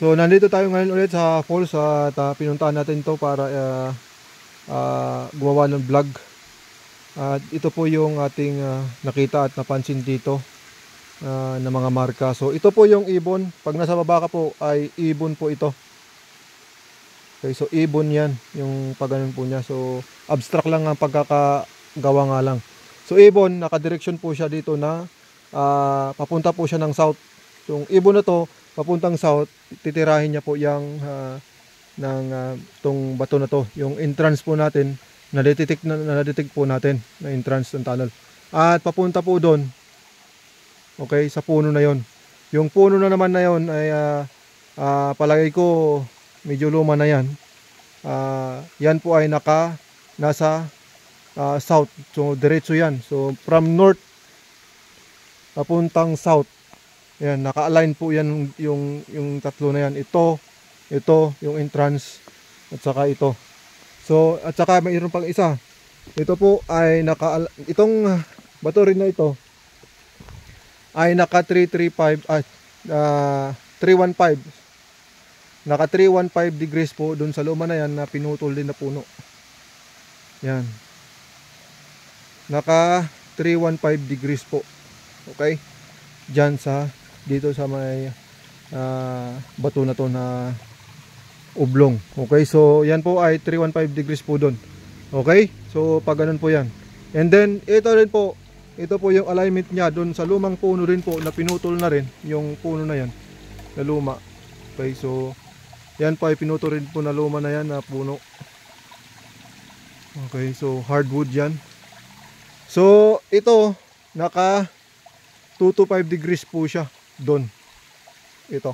So nandito tayo ngayon ulit sa falls at pinuntahan natin to para gumawa ng vlog. At ito po yung ating nakita at napansin dito na mga marka. So ito po yung ibon. Pag nasa baba ka po ay ibon po ito. Okay, so ibon yan yung pagganon po niya. So abstract lang ang pagkakagawa nga lang. So ibon, nakadireksyon po siya dito na papunta po siya ng south. So yung ibon na to papuntang south, titirahin niya po yung tong bato na to, yung entrance po natin na-detect po natin na entrance ng tunnel. At papunta po doon, okay, sa puno na yon. Yung puno na naman na yon ay palagay ko medyo luma na yan. Yan po ay nasa south, so diretso yan. So from north papuntang south. Ayan, naka-align po yan yung tatlo na yan. Ito, yung entrance, at saka ito. So, at saka mayroon pang isa. Ito po ay itong bato rin na ito ay naka 315 315. Naka 315 degrees po doon sa luma na yan na pinutol din na puno. Yan. Naka 315 degrees po. Okay? Diyan dito sa may bato na to na oblong. Okay, so yan po ay 315 degrees po doon. Okay, so pag ganun po yan. And then ito rin po, ito po yung alignment niya doon sa lumang puno rin po na pinutol na rin yung puno na yan na luma. Okay, so yan po ay pinutol rin po na luma na yan na puno. Okay, so hardwood yan. So ito naka 2 to 5 degrees po siya doon. Ito.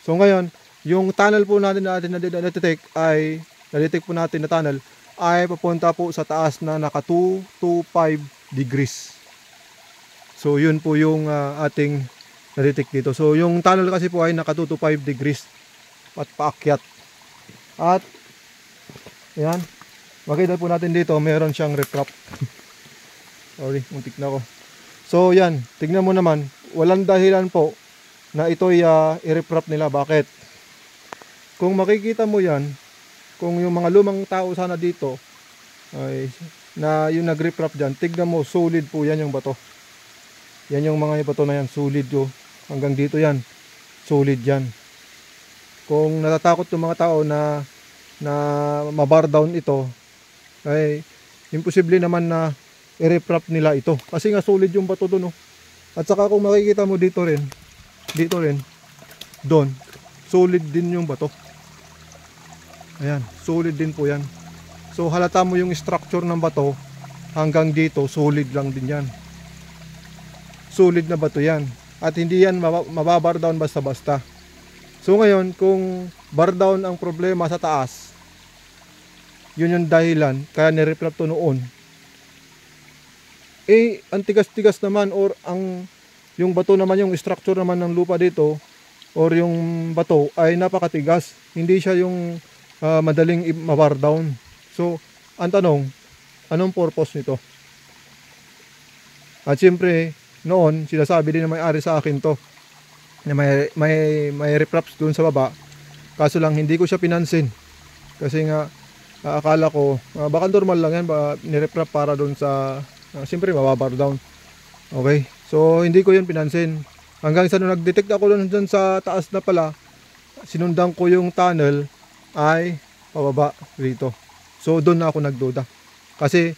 So ngayon, yung tunnel po natin na-detect ay na-detect po natin na tunnel ay papunta po sa taas na naka 2 to 5 degrees. So yun po yung ating na-detect dito. So yung tunnel kasi po ay naka 2 to 5 degrees at paakyat. At ayan, makita po natin dito meron siyang riprap. Sorry, muntik na ako. So yan, tignan mo naman, walang dahilan po na ito'y i-riprap nila. Bakit? Kung makikita mo yan, kung yung mga lumang tao sana dito ay na yung nag-riprap dyan, tignan mo, solid po yan yung bato. Yan yung mga bato na yan, solid yo. Hanggang dito yan, solid yan. Kung natatakot yung mga tao na mabar down ito, ay imposible naman na i-riprap nila ito. Kasi nga solid yung bato doon. Oh. At saka kung makikita mo dito rin, doon, solid din yung bato. Ayan, solid din po yan. So halata mo yung structure ng bato hanggang dito, solid lang din yan. Solid na bato yan. At hindi yan mababar down basta-basta. So ngayon, kung bar down ang problema sa taas, yun yung dahilan, kaya ni-riprap to noon. Ang tigas-tigas naman or yung bato naman, yung structure naman ng lupa dito or yung bato ay napakatigas. Hindi siya yung madaling ma-bar down. So, ang tanong, anong purpose nito? At siyempre, noon, sinasabi din na may-ari sa akin to na may ripraps doon sa baba. Kaso lang, hindi ko siya pinansin. Kasi nga, akala ko, baka normal lang yan, ni-riprap para doon sa siyempre mababar down. Okay, so hindi ko yun pinansin hanggang sa nung nag-detect ako doon sa taas na pala, sinundan ko yung tunnel ay pababa rito. So doon na ako nagduda kasi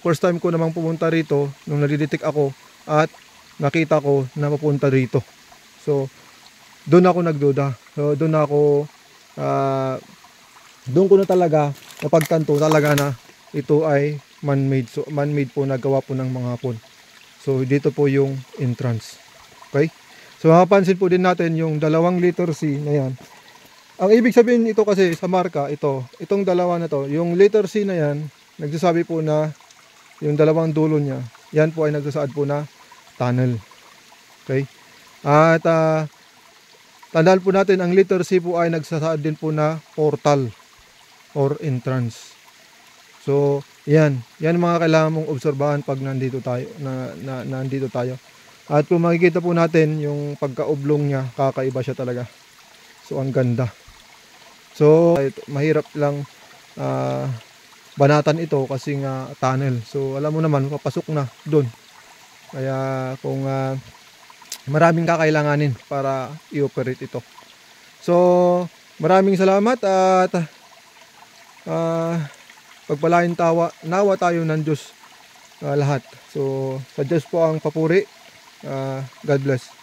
first time ko namang pumunta rito nung nag-detect ako at nakita ko na papunta rito. So doon ako nagduda. So doon ko na talaga napagtanto talaga na ito ay man-made. So man-made po, nagawa po ng mga Hapon. So dito po yung entrance. Okay? So mapapansin po din natin yung 2 letter C na yan. Ang ibig sabihin ito kasi sa marka, itong dalawa na to, yung letter C na yan, nagsasabi po na yung 2 dulo niya, yan po ay nagsasaad po na tunnel. Okay? At tandaan po natin, ang letter C po ay nagsasaad din po na portal or entrance. So, yan mga kailangan mong obserbahan pag nandito tayo, nandito tayo. At kung makikita po natin yung pagka-oblong niya, kakaiba siya talaga. So ang ganda. So mahirap lang banatan ito kasi nga tunnel. So alam mo naman papasok na doon. Kaya kung maraming kakailanganin para i-operate ito. So maraming salamat at pagpalain nawa tayo ng Diyos lahat. So sa Diyos po ang papuri. God bless.